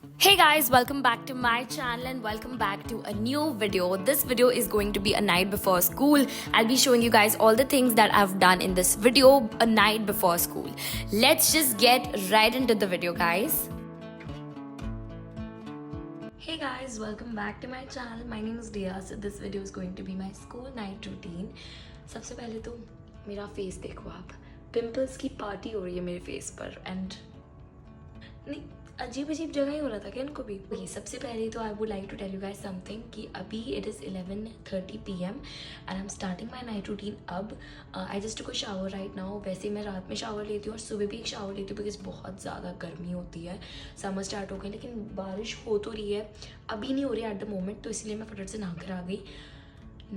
Hey guys, welcome back to my channel and welcome back to a new video. This video is going to be a night before school. I'll be showing you guys all the things that I've done in this video a night before school. Let's just get right into the video, guys. Hey guys, welcome back to my channel. My name is Dia. So this video is going to be my school night routine. सबसे पहले तो मेरा face देखो आप. Pimples की party हो रही है मेरे फेस पर एंड नहीं अजीब अजीब जगह ही हो रहा था क्या इनको भी. ओके, सबसे पहले तो I would like to tell you guys something कि अभी it is 11:30 PM and I am starting my night routine. अब I just took a shower right now. वैसे मैं रात में शावर लेती हूँ और सुबह भी एक शावर लेती हूँ बिकॉज बहुत ज़्यादा गर्मी होती है. समर स्टार्ट हो गई लेकिन बारिश हो तो रही है, अभी नहीं हो रही एट द मोमेंट, तो इसलिए मैं फटाफट से नहाकर आ गई.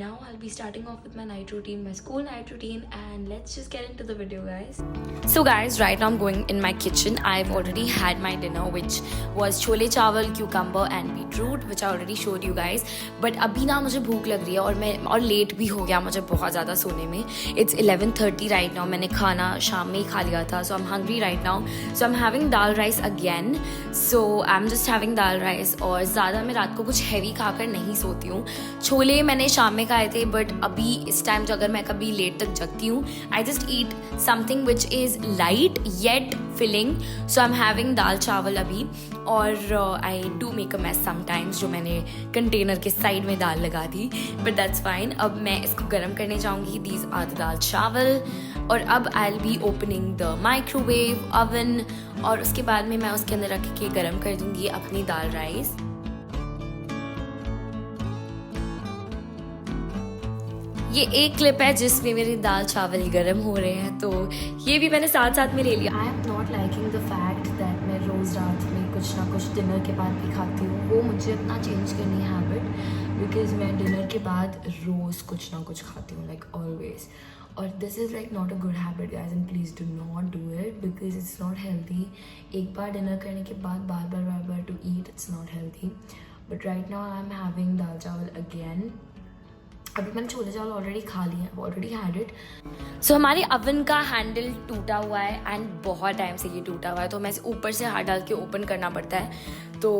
Now I'll be starting off with my night routine, my school night routine, and let's just get into the video, guys. So guys, right now I'm going in my kitchen. I've already had my dinner, which was chole chawal, cucumber and beetroot, which I already showed you guys. But अभी ना मुझे भूख लग रही है और late भी हो गया मुझे बहुत ज़्यादा सोने में. It's 11:30 right now. मैंने खाना शाम में ही खा लिया था, so I'm hungry right now. So I'm having dal rice again. So I'm just having dal rice और ज़्यादा मैं रात को कुछ heavy खाकर नहीं सोती हूँ. छोले मैंने शाम में खाए थे, बट अभी इस टाइम जो अगर मैं कभी लेट तक जगती हूँ, I just eat something which is light yet filling. So I am having dal chawal अभी. और I do make a mess sometimes, जो मैंने कंटेनर के साइड में दाल लगा दी, बट दैट्स फाइन. अब मैं इसको गर्म करने जाऊँगी. दीज आर द दाल चावल. और अब I will be opening the microwave oven और उसके बाद में मैं उसके अंदर रख के गर्म कर दूँगी अपनी दाल राइस. ये एक क्लिप है जिसमें मेरी दाल चावल गर्म हो रहे हैं, तो ये भी मैंने साथ साथ में ले लिया. I am not liking the fact that मैं रोज़ रात में कुछ ना कुछ डिनर के बाद भी खाती हूँ. वो मुझे अपना चेंज करनी है हैबिट, बिकॉज मैं डिनर के बाद रोज़ कुछ ना कुछ खाती हूँ, लाइक ऑलवेज. और this is like not a good habit guys, and please do not do it because it's not healthy. एक बार डिनर करने के बाद बार बार to eat, it's not healthy. But right now I am having dal chawal again. अभी मैंने छोले चावल ऑलरेडी खा लिए हैं, ऑलरेडी हैड इट. सो हमारे अवन का हैंडल टूटा हुआ है एंड बहुत टाइम से ये टूटा हुआ है, तो मैं इसे ऊपर से हाथ डाल के ओपन करना पड़ता है. तो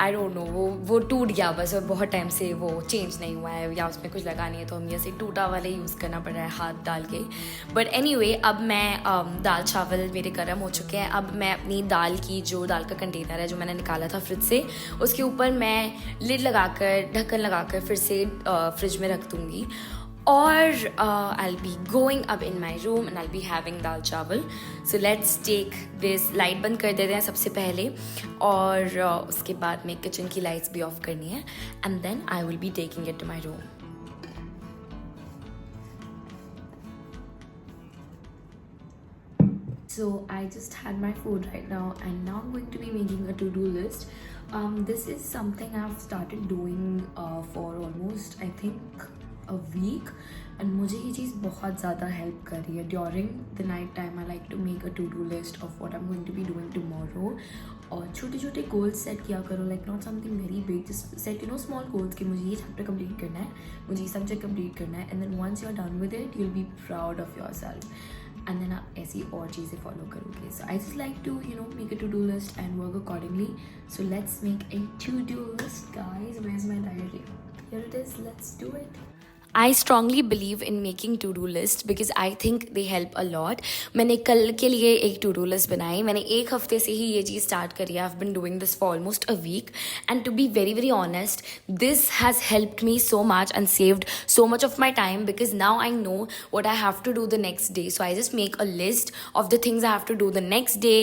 आई डोंट नो, वो टूट गया बस, और बहुत टाइम से वो चेंज नहीं हुआ है या उसमें कुछ लगा नहीं है, तो हम ऐसे टूटा वाला यूज़ करना पड़ रहा है हाथ डाल के. बट एनीवे, अब मैं दाल चावल मेरे गर्म हो चुके हैं. अब मैं अपनी दाल की जो दाल का कंटेनर है जो मैंने निकाला था फ्रिज से, उसके ऊपर मैं लिड लगाकर ढक्कन लगाकर फिर से फ्रिज में रख दूँगी. और I'll be going up in my room and I'll be having दाल चावल. So let's take this. Light बंद कर देते हैं सबसे पहले, और उसके बाद में किचन की लाइट्स भी ऑफ करनी है, and then I will be taking it to my room. So I just had my food right now and now I'm going to be making a to-do list. This is something I've started doing for almost I think a week, and मुझे ये चीज़ बहुत ज़्यादा help कर रही है. During the night time I like to make a to do list of what I am going to be doing tomorrow. और छोटे छोटे गोल्स सेट किया करो, like not something very big, just set small goals कि मुझे ये chapter complete करना है, मुझे ये सब्जेक्ट कंप्लीट करना है, and then once you are done with it you will be proud of yourself. And then आप ऐसी और चीज़ें फॉलो करोगे. So I just like to make a to do list and work accordingly. So let's make a to-do list guys. Where is my diary? Here it is. Let's do it. I strongly believe in making to-do list because I think they help a lot. मैंने कल के लिए एक to-do list बनाई. मैंने एक हफ्ते से ही ये चीज़ स्टार्ट करी है. I've been doing this for almost a week, and to be very very honest, this has helped me so much and saved so much of my time because now I know what I have to do the next day. So I just make a list of the things I have to do the next day,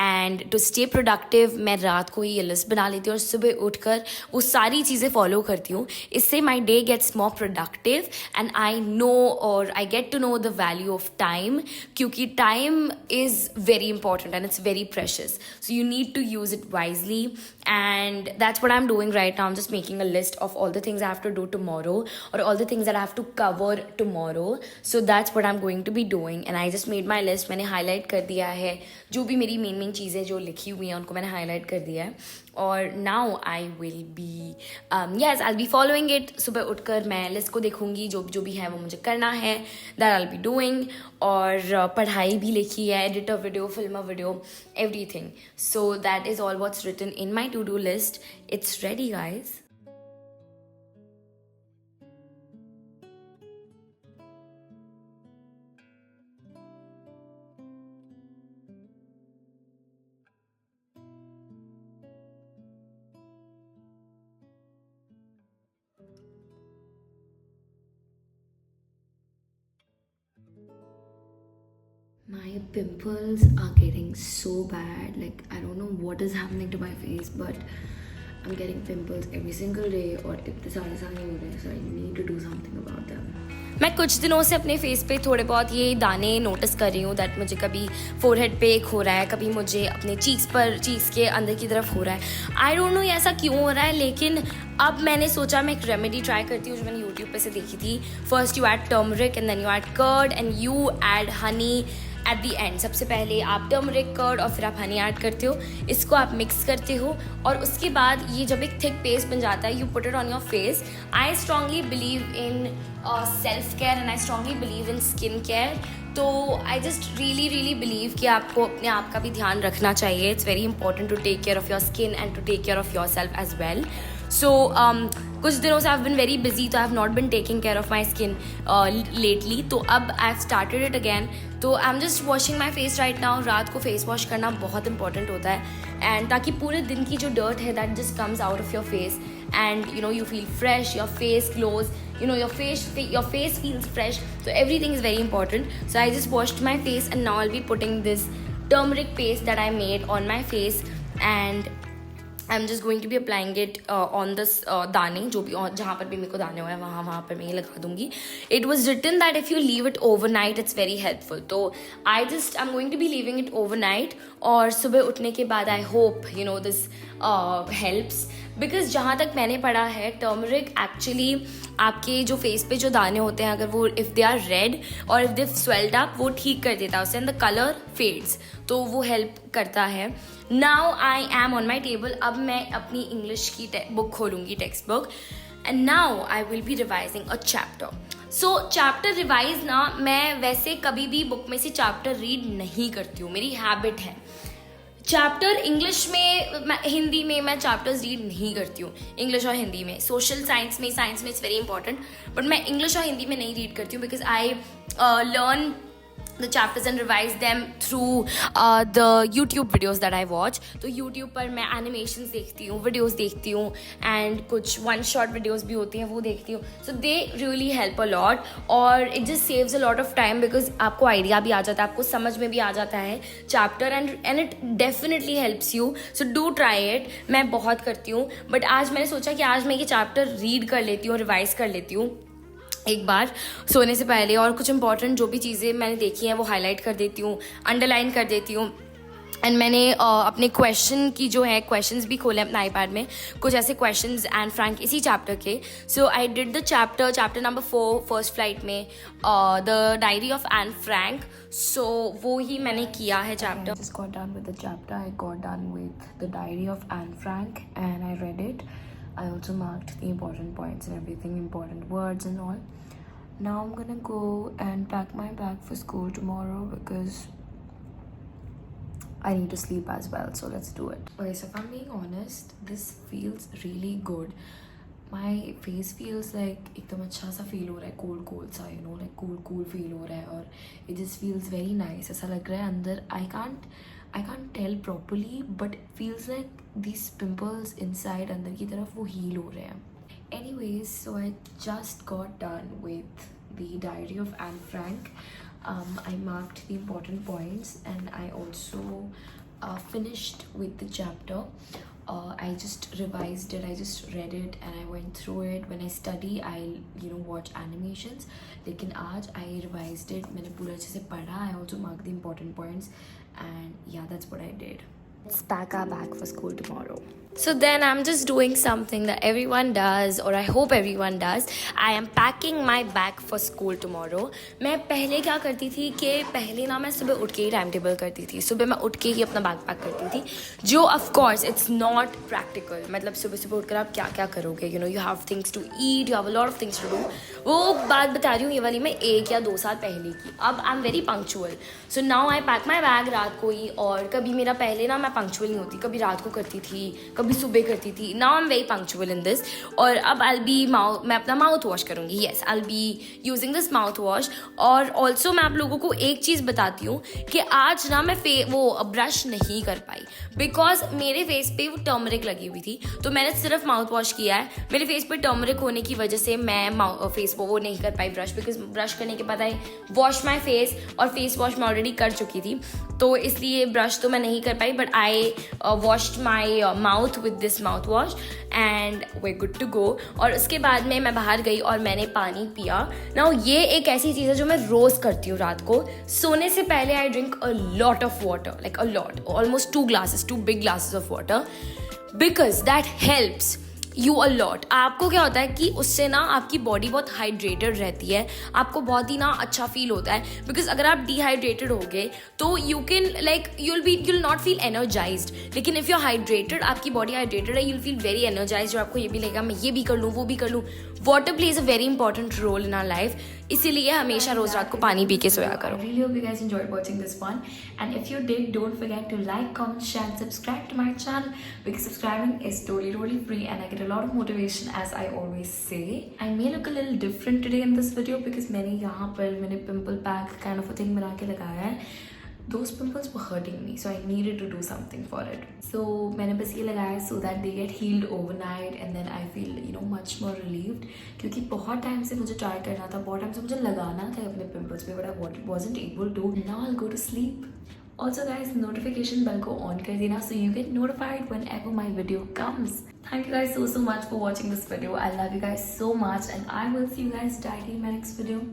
and to stay productive मैं रात को ही ये list बना लेती हूँ और सुबह उठकर वो सारी चीज़ें फॉलो करती हूँ. इससे my day gets more productive and I know, or I get to know the value of time, क्योंकि time is very important and it's very precious, so you need to use it wisely. And that's what I'm doing right now. I'm just making a list of all the things I have to do tomorrow, or all the things that I have to cover tomorrow. So that's what I'm going to be doing, and I just made my list. मैंने highlight कर दिया है जो भी मेरी main चीज़ें जो लिखी हुई हैं उनको मैंने highlight कर दिया है. और now I will be yes I be following it. सुबह उठकर मैं लिस्ट को देखूंगी, जो जो भी है वो मुझे करना है, दैट आई बी डूइंग. और पढ़ाई भी लिखी है, edit a video, film a video, everything. So that is all what's written in my to do list. It's ready guys. My pimples are getting so bad. Like, I don't know what is happening to my face, but I'm getting pimples every single day. और इतने सारे साल नहीं हो रहे, so I need to do something about them. मैं कुछ दिनों से अपने फेस पे थोड़े बहुत ये दाने नोटिस कर रही हूँ. दैट मुझे कभी फोरहेड पे एक हो रहा है, कभी मुझे अपने चीक्स के अंदर की तरफ हो रहा है. आई डोंट नो ये ऐसा क्यों हो रहा है, लेकिन अब मैंने सोचा मैं एक रेमेडी ट्राई करती हूँ जो मैंने यूट्यूब पे से देखी थी. First you add turmeric and then you add curd and you add honey at the end. सबसे पहले आप टर्मरिक, कर्ड और फिर आप हनी ऐड करते हो. इसको आप मिक्स करते हो और उसके बाद ये जब एक थिक पेस्ट बन जाता है, you put it on your face. I strongly believe in self care and I strongly believe in skin care. तो आई जस्ट रियली बिलीव कि आपको अपने आप का भी ध्यान रखना चाहिए. It's very important to take care of your skin and to take care of yourself as well. सो कुछ दिनों से I have been very busy, तो I have not been taking care of my skin lately. तो अब I have started it again. तो I am just washing my face right now. रात को फेस वॉश करना बहुत इंपॉर्टेंट होता है, एंड ताकि पूरे दिन की जो डर्ट है that just comes out of your face and you feel fresh, your face glows, your face feels fresh. So everything is very important. So I just washed my face and now I'll be putting this turmeric paste that I made on my face, and I'm just going to be applying it on this दाने, जो भी जहाँ पर भी मेरे को दाने हुए हैं वहाँ पर मैं ये लगा दूँगी. It was written that if you leave it overnight it's very helpful. तो I'm going to be leaving it overnight, और सुबह उठने के बाद I hope this helps. Because जहाँ तक मैंने पढ़ा है, टर्मरिक एक्चुअली आपके जो फेस पे जो दाने होते हैं, अगर वो इफ़ दे आर रेड और इफ़ दे स्वेल्ड अप, वो ठीक कर देता है उससे, एंड द कलर फेड्स. तो वो हेल्प करता है. Now I M on my table. अब मैं अपनी इंग्लिश की बुक खोलूँगी, text book, and now I will be revising a chapter. So chapter revise ना, मैं वैसे कभी भी बुक में से चैप्टर रीड नहीं करती हूँ, मेरी हैबिट है. चैप्टर इंग्लिश में, हिंदी में मैं चैप्टर्स रीड नहीं करती हूँ. इंग्लिश और हिंदी में, सोशल साइंस में इट्स वेरी इंपॉर्टेंट, बट मैं इंग्लिश और हिंदी में नहीं रीड करती हूँ. Because I learn the chapters and revise them through the YouTube videos that I watch. तो YouTube पर मैं animations देखती हूँ, videos देखती हूँ, and कुछ one shot videos भी होती हैं वो देखती हूँ. So they really help a lot, और it just saves a lot of time because आपको idea भी आ जाता है, आपको समझ में भी आ जाता है chapter, and it definitely helps you. So do try it. मैं बहुत करती हूँ, but आज मैंने सोचा कि आज मैं ये chapter read कर लेती हूँ, revise कर लेती हूँ एक बार सोने से पहले, और कुछ इंपॉर्टेंट जो भी चीज़ें मैंने देखी हैं वो हाईलाइट कर देती हूँ, अंडरलाइन कर देती हूँ. एंड मैंने अपने क्वेश्चन की जो है क्वेश्चंस भी खोले अपने आईपैड में, कुछ ऐसे क्वेश्चंस एंड फ्रैंक इसी चैप्टर के. So I did the chapter number 4 first flight में, the diary of Anne Frank. सो वो ही मैंने किया है chapter. Just got done with the chapter. I got done with the diary of Anne Frank and I read it. I also marked the important points and everything, important words and all. Now I'm gonna go and pack my bag for school tomorrow because I need to sleep as well. So let's do it. Okay, so if I'm being honest, this feels really good. My face feels like एकदम अच्छा सा feel हो रहा है, cold सा, like cool feel हो रहा है, और it just feels very nice. ऐसा लग रहा है अंदर, I can't tell properly, but it feels like these pimples inside अंदर की तरफ वो heal हो रहे हैं. Anyways, so I just got done with the diary of Anne Frank. I marked the important points, and I also finished with the chapter. I just revised it, I just read it and I went through it. When I study, I watch animations. लेकिन आज I revised it, मैंने पूरा अच्छे से पढ़ा. I also marked the important points, and yeah, that's what I did. Let's pack our bag for school tomorrow. So then I'm just doing something that everyone does, or I hope everyone does. I am packing my bag for school tomorrow. मैं पहले क्या करती थी कि पहले ना मैं सुबह उठ के ही टाइम टेबल करती थी. सुबह मैं उठ के ही अपना बैग पैक करती थी, जो of course it's not practical. मतलब सुबह सुबह उठकर आप क्या क्या करोगे, you know you have things to eat, you have a lot of things to do. वो बात बता रही हूँ ये वाली मैं 1 या 2 साल पहले की. अब I am very punctual. So now I pack my bag रात को ही. और कभी मेरा पहले ना मैं पंक्चुअल नहीं होती, कभी रात को करती थी, कभी सुबह करती थी. Now I am very punctual in this. और अब मैं अपना माउथ वॉश करूँगी. Yes, I will be using this mouth wash. और ऑल्सो मैं आप लोगों को एक चीज़ बताती हूँ कि आज ना मैं वो ब्रश नहीं कर पाई बिकॉज मेरे फेस पे वो टर्मरिक लगी हुई थी. तो मैंने सिर्फ माउथ वॉश किया है. मेरे फेस पे टर्मरिक होने की वजह से मैं फेस को वो नहीं कर पाई ब्रश, बिकॉज ब्रश करने के बाद आई वॉश माई फेस, और फेस वॉश मैं ऑलरेडी कर चुकी थी. तो इसलिए ब्रश तो मैं नहीं कर पाई, but I washed my mouth with this mouthwash and we good to go. और उसके बाद में मैं बाहर गई और मैंने पानी पिया. नाउ ये एक ऐसी चीज़ है जो मैं रोज़ करती हूँ. रात को सोने से पहले I drink a lot of water, like a lot, almost 2 big glasses of water, because that helps you a lot. आपको क्या होता है कि उससे ना आपकी बॉडी बहुत हाइड्रेटेड रहती है, आपको बहुत ही ना अच्छा फील होता है. बिकॉज अगर आप डिहाइड्रेटेड होगे तो you can like you'll not feel energized. लेकिन इफ़ यू हाइड्रेटेड, आपकी बॉडी हाइड्रेटेड है, you'll feel very energized. और आपको ये भी लगेगा मैं ये भी कर लूँ, वो भी कर लूँ. Water plays a very important role in our life. इसीलिए हमेशा रोज रात को पानी पी के सोया करो. I really hope you guys enjoyed watching this one, and if you did, don't forget to like, comment, share and subscribe to my channel, because subscribing is totally free and I get a lot of motivation, as I always say. I may look a little different today in this video because मैंने यहाँ पर pimple pack kind of a thing बना के लगाया है. Those pimples were hurting me, so I needed to do something for it. So मैंने बस ये लगाया so that they get healed overnight, and then I feel much more relieved. क्योंकि बहुत टाइम से मुझे ट्राई करना था, बहुत टाइम से मुझे लगाना था अपने pimples पे, but I wasn't able to. Now I'll go to sleep. Also guys, notification bell को on कर देना so you get notified whenever my video comes. Thank you guys so much for watching this video. I love you guys so much, and I will see you guys directly in my next video.